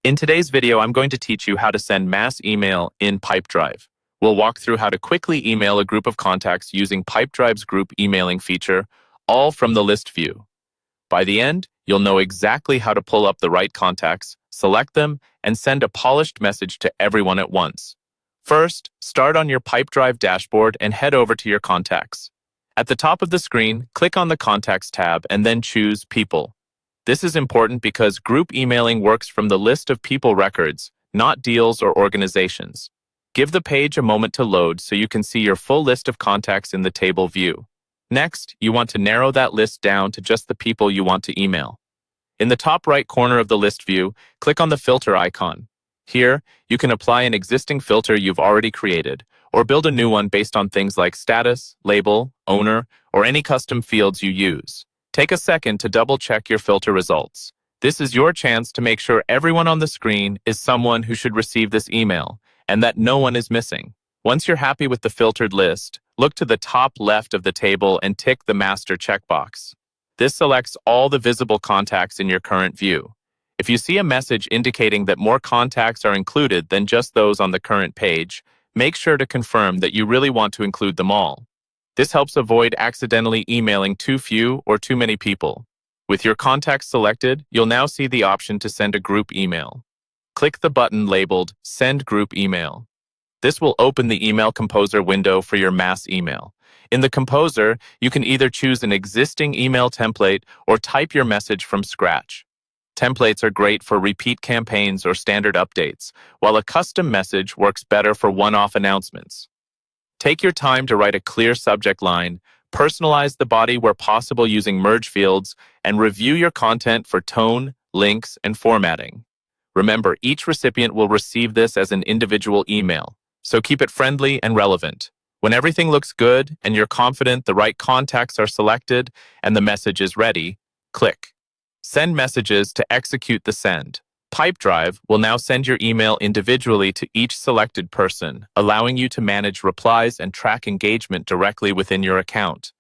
In today's video, I'm going to teach you how to send mass email in Pipedrive. We'll walk through how to quickly email a group of contacts using Pipedrive's group emailing feature, all from the list view. By the end, you'll know exactly how to pull up the right contacts, select them, and send a polished message to everyone at once. First, start on your Pipedrive dashboard and head over to your contacts. At the top of the screen, click on the Contacts tab and then choose People. This is important because group emailing works from the list of people records, not deals or organizations. Give the page a moment to load so you can see your full list of contacts in the table view. Next, you want to narrow that list down to just the people you want to email. In the top right corner of the list view, click on the filter icon. Here, you can apply an existing filter you've already created, or build a new one based on things like status, label, owner, or any custom fields you use. Take a second to double-check your filter results. This is your chance to make sure everyone on the screen is someone who should receive this email, and that no one is missing. Once you're happy with the filtered list, look to the top left of the table and tick the Master checkbox. This selects all the visible contacts in your current view. If you see a message indicating that more contacts are included than just those on the current page, make sure to confirm that you really want to include them all. This helps avoid accidentally emailing too few or too many people. With your contacts selected, you'll now see the option to send a group email. Click the button labeled Send Group Email. This will open the Email Composer window for your mass email. In the Composer, you can either choose an existing email template or type your message from scratch. Templates are great for repeat campaigns or standard updates, while a custom message works better for one-off announcements. Take your time to write a clear subject line, personalize the body where possible using merge fields, and review your content for tone, links, and formatting. Remember, each recipient will receive this as an individual email, so keep it friendly and relevant. When everything looks good and you're confident the right contacts are selected and the message is ready, click Send Messages to execute the send. Pipedrive will now send your email individually to each selected person, allowing you to manage replies and track engagement directly within your account.